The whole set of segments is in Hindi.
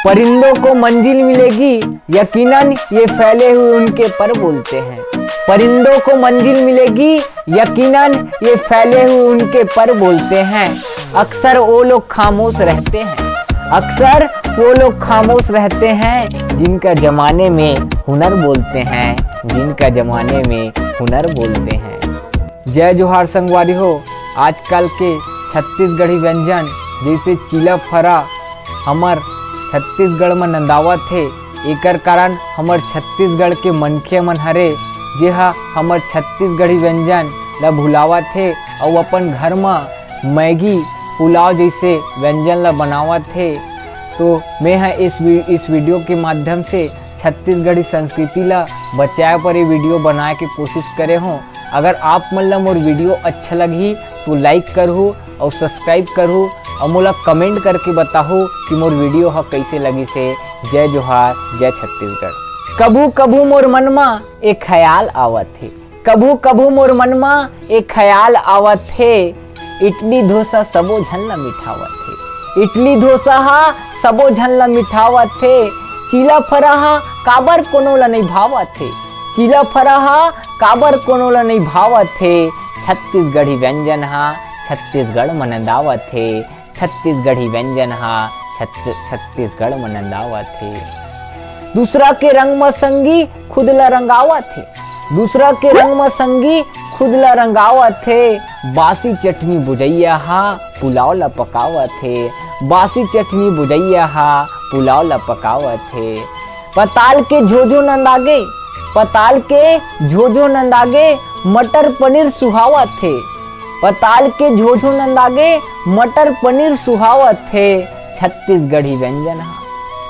परिंदों को मंजिल मिलेगी यकीनन ये फैले हुए उनके पर बोलते हैं। परिंदों को मंजिल मिलेगी यकीनन ये फैले हुए उनके पर बोलते हैं। अक्सर वो लोग खामोश रहते हैं, अक्सर वो लोग खामोश रहते हैं जिनका जमाने में हुनर बोलते हैं, जिनका जमाने में हुनर बोलते हैं। जय जोहार संगवारी हो। आजकल के छत्तीसगढ़ी व्यंजन जैसे चीला फरा हमर छत्तीसगढ़ में नंदावत है। एकर कारण हमर छत्तीसगढ़ के मनखे मन हरे जेहा हमर छत्तीसगढ़ी व्यंजन ला भुलावत है और अपन घर में मैगी पुलाव जैसे व्यंजन ला बनावत है। तो मैं इस वीडियो के माध्यम से छत्तीसगढ़ी संस्कृति ला बचाए पर ये वीडियो बनाए की कोशिश करे हूँ। अगर आप मन ला मोर वीडियो अच्छा लगी तो लाइक करहु और सब्सक्राइब करहु और मोला कमेंट करके बताहु कि मोर वीडियो ह कैसे लगी से। जय जोहार, जय छत्तीसगढ़। कभू कभू मोर मन मा एक ख्याल आवत है, कभू कभू मोर मन मा एक ख्याल आवत है। इडली डोसा सबो झन ला मिठावत है, इडली डोसा हा सबो झन ला मिठावत है। चीला फरा हा काबर कोनो ला नहीं भावत है, चीला फरा हा काबर कोनो ला नहीं भावत है। छत्तीसगढ़ी व्यंजन हा छत्तीसगढ़ में नंदावत है, छत्तीसगढ़ी व्यंजन हा छत्तीसगढ़ में नंदावत है। दूसरा के रंग में संगी खुद ला रंगावत है, दूसरा के रंग में संगी खुद ला रंगावत है। बासी चटनी बुझैया हा पुलाव ला पकावत है, बासी चटनी बुझैया हा पुलाव ला पकावत है। पताल के झोझो नंदागे, पताल के झोझो नंदागे मटर पनीर सुहावत है, पताल के झोझो नंदागे मटर पनीर सुहावत है। छत्तीसगढ़ी व्यंजन हा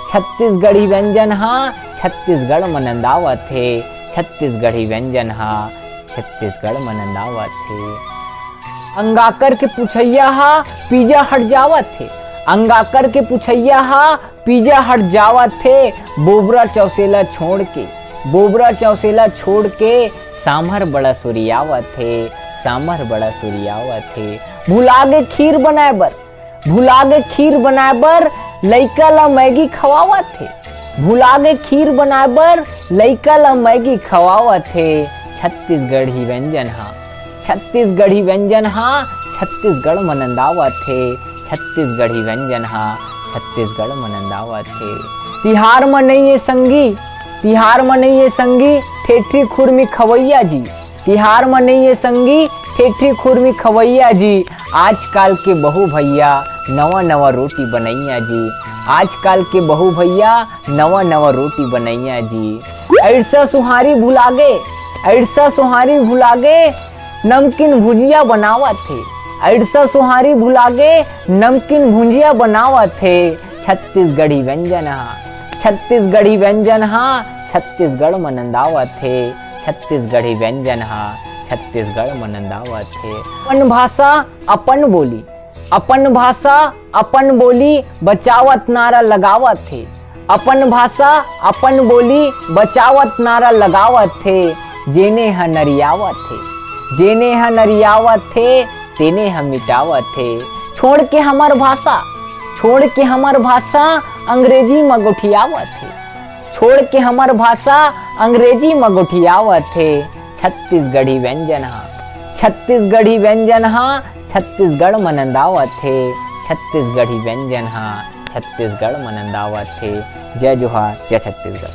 छत्तीसगढ़ी व्यंजन हा छत्तीसगढ़ में नंदावत है, छत्तीसगढ़ी व्यंजन हा छत्तीसगढ़ में नंदावत है। अंगाकर के पुछैया हा पिज्जा हट जावत है, अंगाकर के पुछैया हा पिज्जा हट जावत है। बोबरा चौसेला छोड़ के, बोबरा चौसेला छोड़ के सांभर बड़ा सुरियावत है, सांभर बड़ा सुरियावत है। भुलागे खीर बनाए बर, भुलागे खीर बनाए बर लइका ला मैगी खवावत है, भुलागे खीर बनाए बर लइका ला मैगी खवावत है। छत्तीसगढ़ी व्यंजन हा छत्तीसगढ़ी व्यंजन हा छत्तीसगढ़ में नंदावत है, छत्तीसगढ़ी व्यंजन हा छत्तीसगढ़ में नंदावत है। तिहार में नहीं है संगी, तिहार में नहीं है संगी ठेठी खुरमी खवैया जी, तिहार में नहीं है संगी ठेठी खुरमी खवैया जी। आजकल के बहू भैया नवा नवा रोटी बनैया जी, आजकल के बहू भैया नवा नवा रोटी बनैया जी। ऐसा सुहारी भुलागे, ऐसा सुहारी भुलागे नमकीन भुजिया बनावत थे, ऐसा सुहारी भुलागे नमकीन भुजिया बनावत थे। छत्तीसगढ़ी व्यंजन हा छत्तीसगढ़ी व्यंजन हा छत्तीसगढ़ में नंदावत है, छत्तीसगढ़ी व्यंजन हा छत्तीसगढ़ में नंदावत है। अपन भाषा अपन बोली, अपन भाषा अपन बोली बचावत नारा लगावत है, अपन भाषा अपन बोली बचावत नारा लगावत है। जेने ह नरियावत है, जेने ह नरियावत है तेने ह मिटावत है। छोड़ के हमार भाषा, छोड़ के हमार भाषा अंग्रेजी में गोठियावत है, छोड़ के हमार भाषा अंग्रेजी में गोठियावत है। छत्तीसगढ़ी व्यंजन हा छत्तीसगढ़ी व्यंजन हा छत्तीसगढ़ में नंदावत है, छत्तीसगढ़ी व्यंजन हा छत्तीसगढ़ में नंदावत है। जय जोहार, जय छत्तीसगढ़।